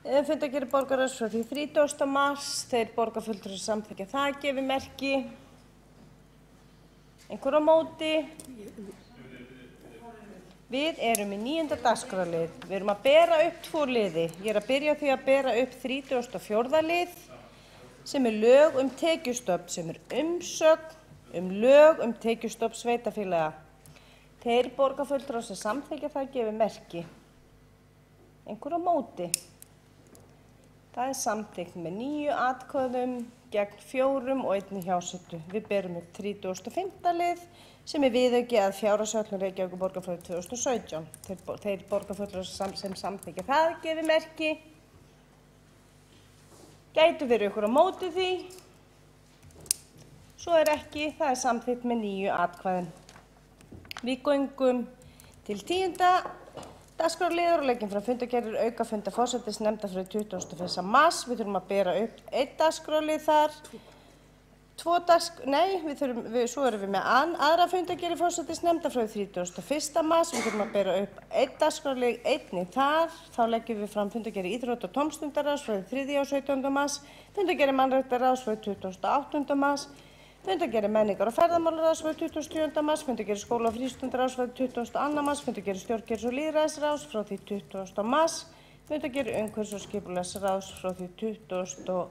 Fundargerðir borgarráðs frá því 30. mars, þeir borgarfulltrúar sem samþykkja það gefi merki. Einhver á móti? Við erum í 9. dagskrárlið. Við erum að bera upp 2 liði. Ég er að byrja á því að bera upp 34. lið sem er lög tekjustofn, sem er umsögn lög tekjustofn sveitarfélaga. Þeir borgarfulltrúar sem samþykkja það gefi merki. Einhver á móti? Það er samþykkt með 9 atkvæðum gegn 4 og 1 hjásetu. Við berum upp 35. lið sem er viðauki að fjárhagsáætlun Reykjavíkurborgar frá 2017. Þeir borgarfulltrúar sem samþykkja það gefi merki. Gætu verið ykkur á móti því? Svo er ekki, það er samþykkt með 9 atkvæðum. Við göngum til 10. dagskrárliður og leggjum fram fundargerðir aukafunda forsætisnefndar frá 21. mars. Við þurfum að bera upp 1 dagskrárlið þar. Svo erum við með aðra fundargerðir forsætisnefndar frá 31. mars. Við þurfum að bera upp 1 dagskrárlið einnig þar. Þá leggjum við fram fundargerðir íþrótta- og tómstundaráðs frá 3. og 17. mars. Fundargerðir mannréttindaráðs frá 28. mars. Fundargerðir menningar- og ferðamálaráðs frá 27. mars. Fundargerðir skóla- og frístundaráðs frá 22. mars. Fundargerðir stjórnkerfis- og lýðræðisráðs frá því 20. mars. Fundargerðir umhverfis- og skipulagsráðs frá því 22.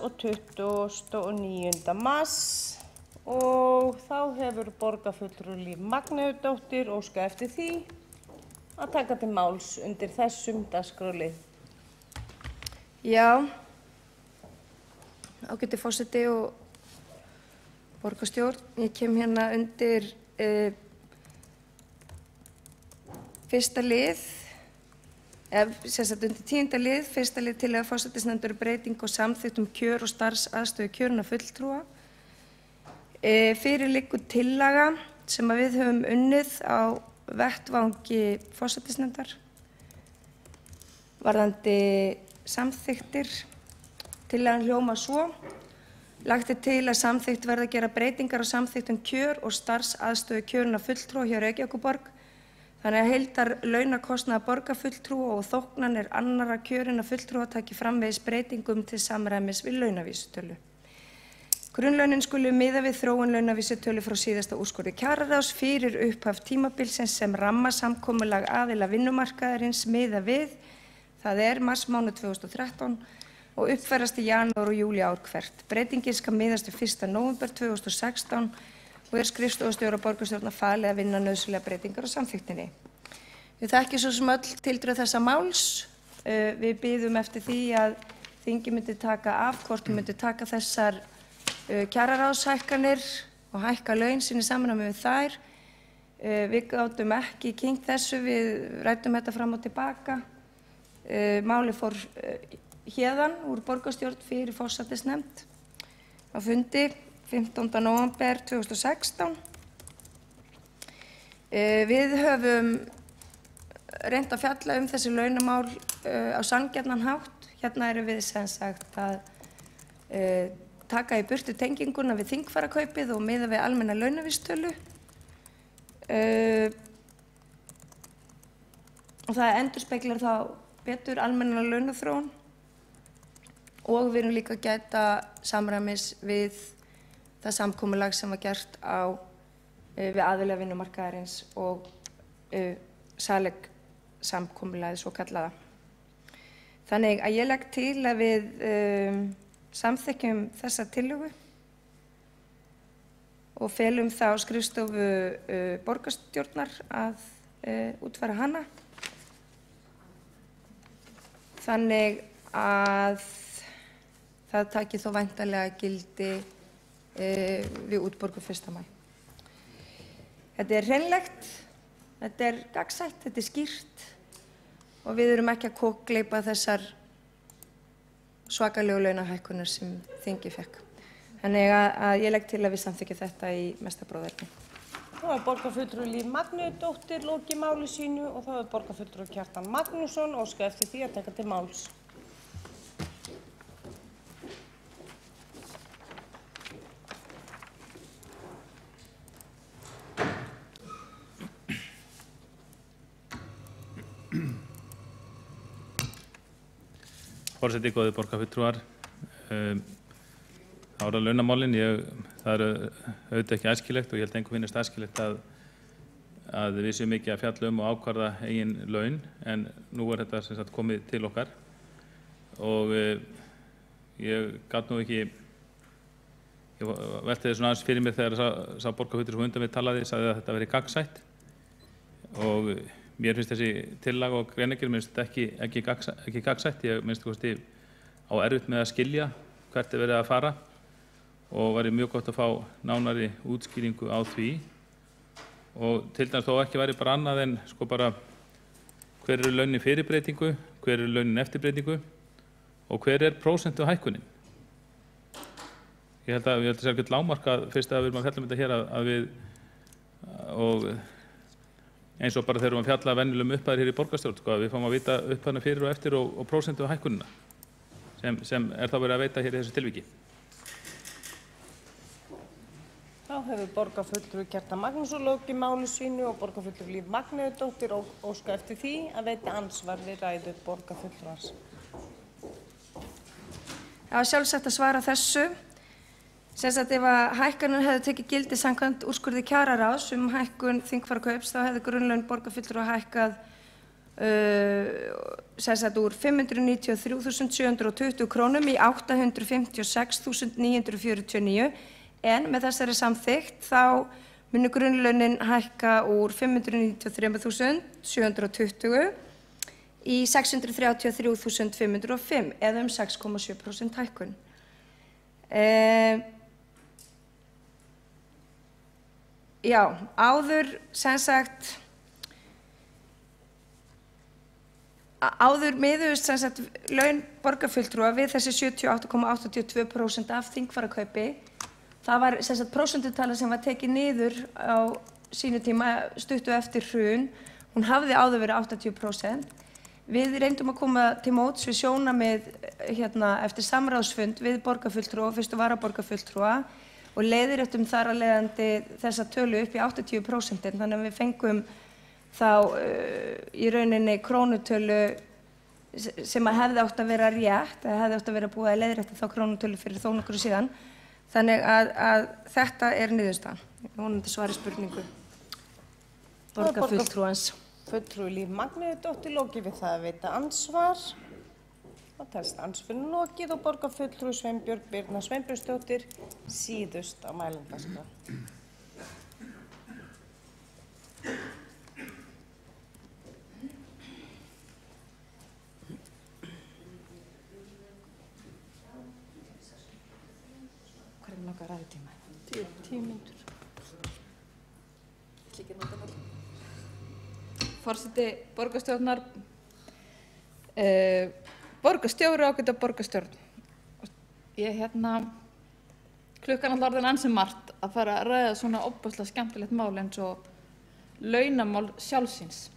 og 29. mars. Og þá hefur borgarfulltrúi Líf Magneuðdóttir óskað eftir því að taka til máls undir þessum dagskrárlið. Já, ágæti forseti og borgarstjórn. Ég kem hérna undir fyrsta lið, undir 10. lið, fyrsta lið til að forsætisnefndar breyting og samþykkt kjör og starfsaðstöðu kjörinna fulltrúa. Fyrir liggur tillaga sem við höfum unnið á vettvangi forsætisnefndar varðandi samþykktir. Tillagan hljómar svo: lagt er til að samþykkt verði að gera breytingar á samþykktum kjör og starfsaðstöðu kjörinna fulltrúa hjá Reykjavíkurborg, þannig að heildarlaunakostnaður borgarfulltrúa og þóknanir annarra kjörinna fulltrúa taki framvegis breytingum til samræmis við launavísitölu. Grunnlaunin skulu miða við þróun launavísitölu frá síðasta úrskurði kjararáðs fyrir upphaf tímabilsins sem rammasamkomulag aðila vinnumarkaðarins miða við, það er marsmánuð 2013, og uppfærast í janúar og júlí ár hvert. Breytingin skal miðast við 1. nóvember 2016 og er skrifstofustjóra borgarstjórnar falið að vinna nauðsynlegar breytingar á samþykktinni. Við þekkjum svo sem öll tildrög þessa máls. Við biðum eftir því að þingið myndi taka af hvort myndi taka þessar kjararáðshækkanir og hækka laun sín í samræmi við þær. Við gátum ekki kynnt þessu, við ræddum þetta fram og tilbaka. Málið fór héðan úr borgarstjórn fyrir forsætisnefnd á fundi 15. nóvember 2016. Við höfum reynt að fjalla þessi launamál á sanngjarnan hátt. Hérna erum við sem sagt að taka í burtu tenginguna við þingfararkaupið og miða við almenna launavísitölu. Og það endurspeglar þá betur almenna launaþróun. Og við erum líka að gæta samræmis við það samkomulag sem var gert við aðila vinnumarkaðarins og SALEK samkomulagið svo kallaða. Þannig að ég legg til að við samþykkjum þessa tillögu og felum þá skrifstofu borgarstjórnar að útfæra hana. Þannig að það taki þó væntanlega gildi við útborgun 1. maí. Þetta er hreinlegt, þetta er gagnsætt, þetta er skýrt og við erum ekki að kokgleypa þessar svakalegu launahækkunar sem þingið fékk. Þannig að ég legg til að við samþykkjum þetta í mesta bróðerni. Þá er borgarfulltrúi Líf Magneuðdóttir lokið máli sínu og þá er borgarfulltrúi Kjartan Magnússon óskað eftir því að taka til máls. Forseti, góðir borgarfulltrúar. Það voru launamálin. Það er auðvitað ekki æskilegt og ég held engum finnist æskilegt að við séum ekki að fjalla og ákvarða eigin laun, en nú er þetta sem sagt komið til okkar og ég gat nú ekki, ég velti þessu aðeins fyrir mér þegar sá borgarfulltrúi sem undan við talaði, sagði að þetta veri gagnsætt og mér finnst þessi tillaga og greinargerð minnst ekki gagnsætt. Ég minnst á erfitt með að skilja hvert verið að fara og væri mjög gott að fá nánari útskýringu á því og til dæmis þó ekki væri bara annað en bara hver eru launin fyrir breytingu, hver eru launin eftir breytingu og hver er prósentu hækkunin. Ég held að það sé ekkert lágmark að fyrst að við erum að fjalla þetta hér að við og eins og bara þegar við erum að fjalla venjulegum upphæðir hér í borgarstjórn, við fáum að vita upphæðina fyrir og eftir og prósentu hækkunina sem er þá verið að veita hér í þessu tilviki. Þá hefur borgarfulltrúi Kjartan Magnússon lokið máli sínu og borgarfulltrúi Líf Magneuðsdóttir óska eftir því að veita andsvar við ræðu borgarfulltrúans. Það var sjálfsagt að svara þessu. Sem sagt, ef að hækkanir hefðu tekið gildi samkvæmt úrskurði kjararáðs hækkun þingfararkaups, þá hefði grunnlaun borgarfulltrúa hækkað sem sagt úr 593.720 krónum í 856.949, en með þessari samþykkt þá munu grunnlaunin hækka úr 593.720 í 633.505 eða 6,7% hækkun. Já, áður sem sagt áður miðuðust sem sagt laun borgarfulltrúa við þessi 78,82% af þingfararkaupi. Það var sem sagt prósentutala sem var tekið niður á sínu tíma stuttu eftir hrun. Hún hafði áður verið 80%. Við reyndum að koma til móts við sjónarmið eftir samráðsfund við borgarfulltrúa og fyrstu varaborgarfulltrúa og leiðréttum þar að leiðandi þessa tölu upp í 80%, þannig að við fengum þá í rauninni krónutölu sem að hefði átt að vera rétt, eða hefði átt að vera búið að leiðrétta þá krónutölu fyrir þó nokkru síðan. Þannig að þetta er niðurstaðan. Vonandi svari spurningu borgarfulltrúans. Fulltrúi Líf Magneuðsdóttir lokið við það að veita ansvar. Það telst andsvörin lokið og borgarfulltrúi Sveinbjörg Birna Sveinbjörnsdóttir síðust á mælendaskrá. Hvað er nokkað ræðutíma? 10 mínútur. Forseti borgarstjórnar, borgarstjóri ágæta borgarstjórn. Ég klukkan alltaf orðin ansi margt að fara að ræða svona ofboðslega skemmtilegt mál eins og launamál sjálfsins.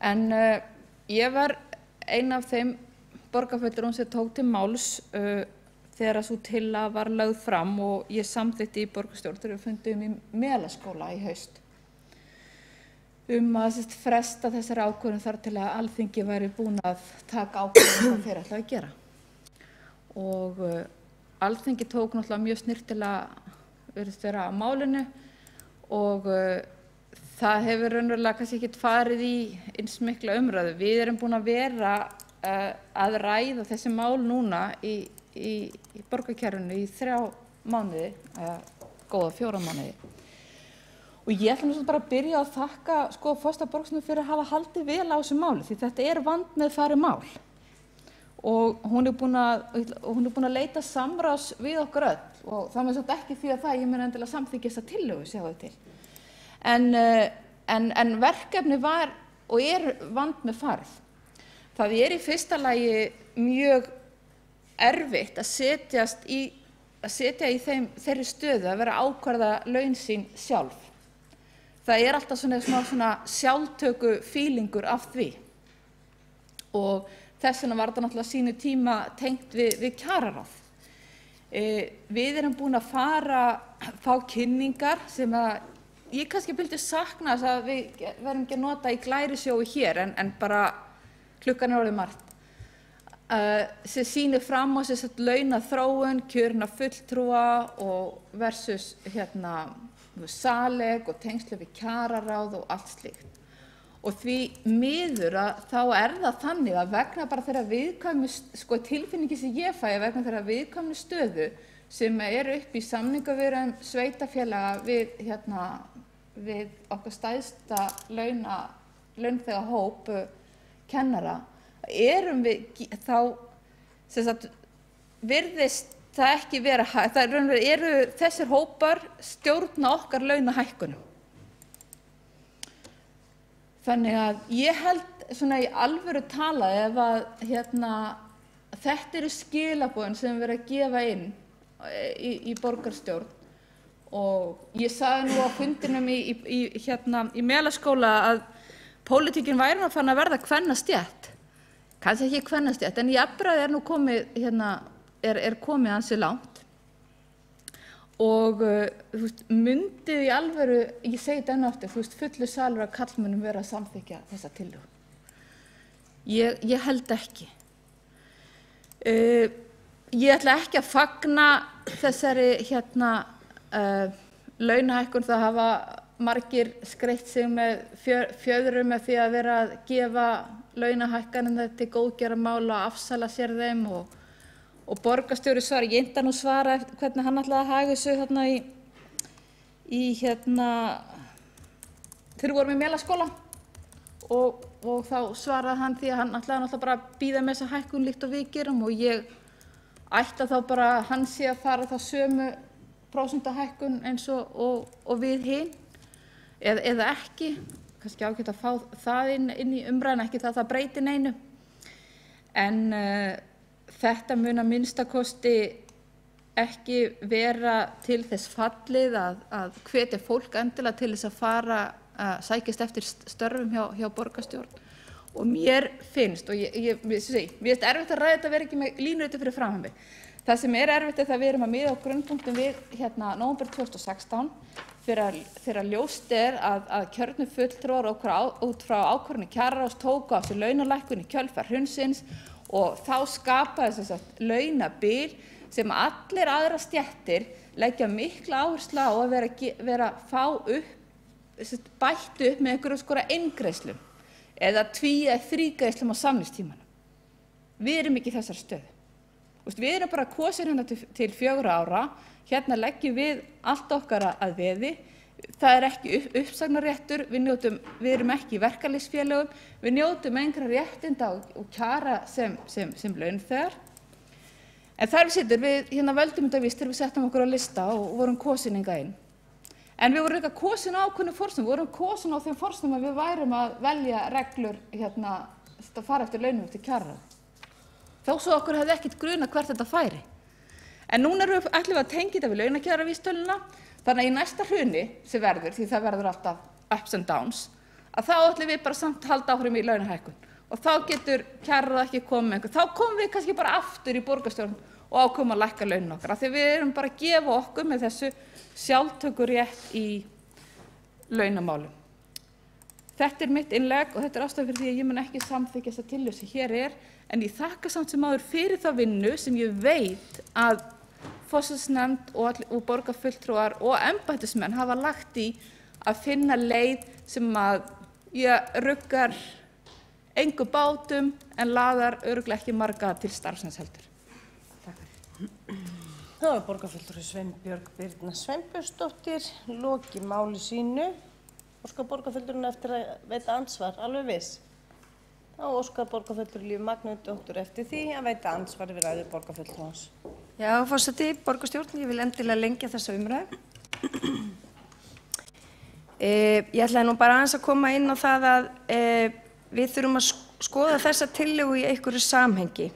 En ég var ein af þeim borgarfulltrúum sem tók til máls þegar sú tillaga var lögð fram og ég samþykkti í borgarstjórn þegar við fundum í Melaskóla í haust. Að fresta þessari ákvörðun þar til að Alþingi væri búin að taka ákvörðun hvað þeir ætla að gera. Og Alþingi tók náttúrulega mjög snyrtilega virðist vera á málinu og það hefur raunverulega kannski ekkert farið í eins mikla umræðu. Við erum búin að vera að ræða þessi mál núna í borgarkerfinu í 3 mánuði, góða 4 mánuði. Og ég ætla bara að byrja að þakka forseta borgarstjórnar fyrir að hafa haldið vel á þessu máli því þetta er vandmeðfarið mál. Og hún er búin að leita samráðs við okkur öll og það með svolítið ekki því að það ég mun endilega samþykkja þessa tillögu, sjáðu til. En verkefni var og er vandmeðfarið. Það er í fyrsta lagi mjög erfitt að setja í þeirri stöðu að vera að ákvarða laun sín sjálf. Það er alltaf svona sjálftöku fílingur af því og þess vegna var þetta náttúrulega sínu tíma tengt við kjararáð. Við erum búin að fá kynningar sem að ég kannski vildi sakna þess að við verðum ekki að nota í glærisjói hér en bara klukkan er orðið margt. sem sýnir fram á launaþróun, kjörna fulltrúa og versus saleg og tengslu við kjararáð og allt slíkt. Og því miður þá það þannig að vegna bara þeirra viðkvæmu, tilfinningi sem ég fæ vegna þeirra viðkvæmu stöðu sem upp í samningaviðræðum sveitarfélaga við okkar stærsta launþega hóp kennara, við þá virðist það ekki vera hægt. Það eru þessir hópar stjórna okkar launahækkunum. Þannig að ég held svona í alvöru talað ef að þetta eru skilaboðin sem við erum að gefa inn í borgarstjórn, og ég sagði nú á fundinum í Melaskóla að pólitíkin væri nú farin að verða kvennastétt, kannski ekki kvennastétt, en jafnræði nú komið komið ansi langt. Og myndið í alvöru, ég segi þetta enn aftur, fullur salur af karlmönnum vera að samþykkja þessa tillögu? Ég held ekki. Ég ætla ekki að fagna þessari launahækkun. Það hafa margir skreytt sig með fjöðrum með því að vera að gefa launahækkanir til góðgerðarmála og afsala sér þeim, og borgarstjóri svara, ég enda nú svara hvernig hann ætlaði að haga þessu þarna þegar við vorum í Melaskóla, og þá svaraði hann því að hann ætlaði náttúrulega bara að bíða með þessa hækkun líkt og við gerum, og ég ætla þá bara að hann sé að fara þá sömu prósentahækkun eins og við hin, eða ekki, kannski ágætt að fá það inn í umræðuna, ekki það breyti neinu, en þetta mun að minnstakosti ekki vera til þess fallið að hvetja fólk endilega til þess að fara að sækjast eftir störfum hjá borgarstjórn. Og mér finnst, og mér finnst erfitt að ræða þetta, vera ekki með línuriti fyrir framan mig. Það sem erfitt það við erum að miða á grunnpunktum við nóvember 2016 þegar ljóst að kjörnu fulltrúar út frá ákvörðun kjararáðs tóku á sig launalækkun í kjölfar hrunsins, og þá skapaði launabil sem allir aðrar stéttir leggja mikla áherslu á að vera að fá bætt upp með einhverjum eingreiðslum eða eða þrígreiðslum á samningstímanum. Við erum ekki í þessari stöðu. Við erum bara kosin til 4 ára, leggjum við allt okkar að veði. Það ekki uppsagnarréttur, við erum ekki í verkalýðsfélögum, við njótum einhverja réttinda og kjara sem launþegar. En þar við völdum þetta víst þegar við settum okkur á lista og vorum kosin hingað inn. En við vorum líka kosin á ákveðnum forsendum, við vorum kosin á þeim forsendum að við værum að velja reglur að fara eftir launum eftir kjararáð. Þó svo okkur hefði ekkert grunað hvert þetta færi. En núna ætlum við að tengja þetta við launakjaravísitöluna. Þannig að í næsta hruni sem verður, því það verður alltaf ups and downs, að þá ætlum við bara samt halda áfram í launahækkun. Og þá getur kjararáð ekki komið með einhver. Þá komum við kannski bara aftur í borgarstjórn og ákveðum að lækka launin okkar. Af því við erum bara að gefa okkur með þessu sjálftökurétt í launamálum. Þetta mitt innlegg og þetta ástæðan fyrir því að ég mun ekki samþykkja þessa tillögu sem hér en ég þakka samt sem áður fyrir þá vinnu sem ég veit að forsætisnefnd og borgarfulltrúar og embættismenn hafa lagt í að finna leið sem að ruggar engu bátum en laðar örugglega ekki marga til starfsins heldur. Takk fyrir. Það var borgarfulltrúi Sveinbjörg Birna Sveinbjörnsdóttir, loki máli sínu. Óskar borgarfulltrúinn eftir að veita ansvar, alveg viss. Þá óskar borgarfulltrúi Líf Magnúsdóttur eftir því að veita ansvar við ræðu borgarfulltrúans. Já, forseti, borgarstjórn, ég vil endilega lengja þessa umræðu. Ég ætlaði nú bara aðeins að koma inn á það að við þurfum að skoða þessa tillögu í einhverju samhengi.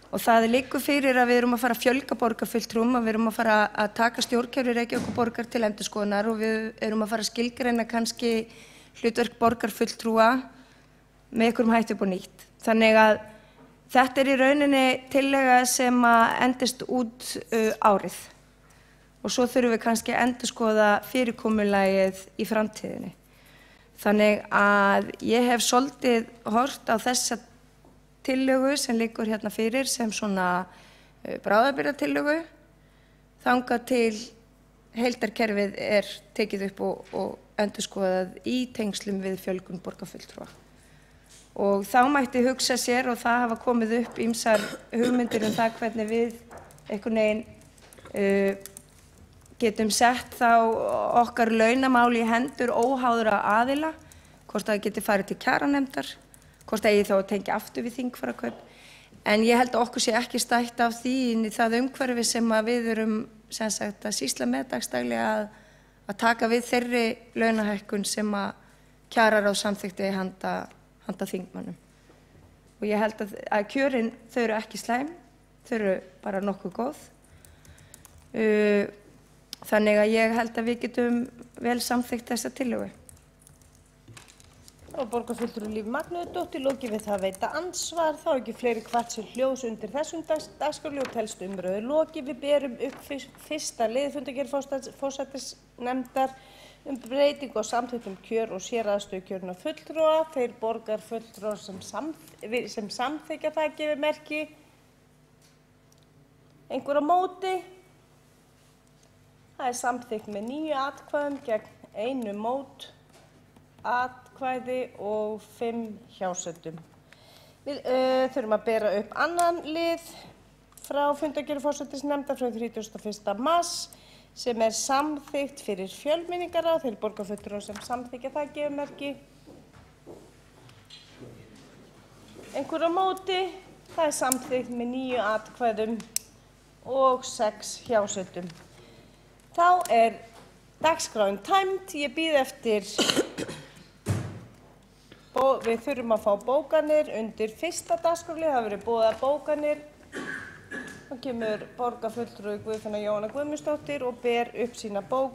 Og það liggur fyrir að við erum að fara að fjölga borgarfulltrúum og við erum að fara að taka stjórnkerfi Reykjavíkurborgar til endurskoðunar og við erum að fara að skilgreina kannski hlutverk borgarfulltrúa með einhverjum hætti upp á nýtt. Þannig að þetta í rauninni tillaga sem endist út árið og svo þurfum við kannski að endurskoða fyrirkomulagið í framtíðinni. Þannig að ég hef svolítið horft á þessa tillögu sem liggur hérna fyrir sem svona bráðabirgðatillögu þangað til heildarkerfið tekið upp og endurskoðað í tengslum við fjölgun borgarfulltrúa. Og þá mætti hugsa sér, og það hafa komið upp ýmsar hugmyndir það hvernig við einhvern veginn getum sett þá okkar launamál í hendur óháðra aðila, hvort það geti farið til kjaranefndar, hvort það eigi þá að tengja aftur við þingfararkaup. En ég held að okkur sé ekki stætt af því inn í það umhverfi sem við erum sem sagt að sýsla með dagsdaglega að taka við þeirri launahækkun sem kjararáð samþykkti handa þingmönnum. Og ég held að kjörin, þau eru ekki slæm, þau eru bara nokkuð góð. Þannig að ég held að við getum vel samþykkt þessa tillögu. Og borgarfulltrúi Líf Magnúðardóttir lokið við það að veita andsvar. Þá ekki fleiri kvart sér hljós undir þessum dagskrárlið og telst umræðu lokið. Við berum upp fyrsta lið fundargerð forsætisnefndar breytingu á samþykktum kjör og séraðstöðu kjörinna fulltrúa. Þeir borgarfulltrúar sem samþykkja það gefur merki. Einhver á móti? Það samþykkt með 9 atkvæðum gegn 1 mót atkvæði og 5 hjásætum. Við þurfum að bera upp annan lið frá fundargerð forsætisnefndar frá 31. mars sem samþykkt fyrir fjölmenningarráð. Þeir borgarfulltrúar sem samþykkja það gefur merki. Einhver á móti? Það samþykkt með 9 atkvæðum og 6 hjásætum. Þá dagskráin tæmd. Ég bíð eftir við þurfum að fá bókanir undir fyrsta dagskrárlið. Það verið boðaðar bókanir. Þá kemur borgarfulltrúi Guðfinna Jóhanna Guðmundsdóttir og ber upp sína bók.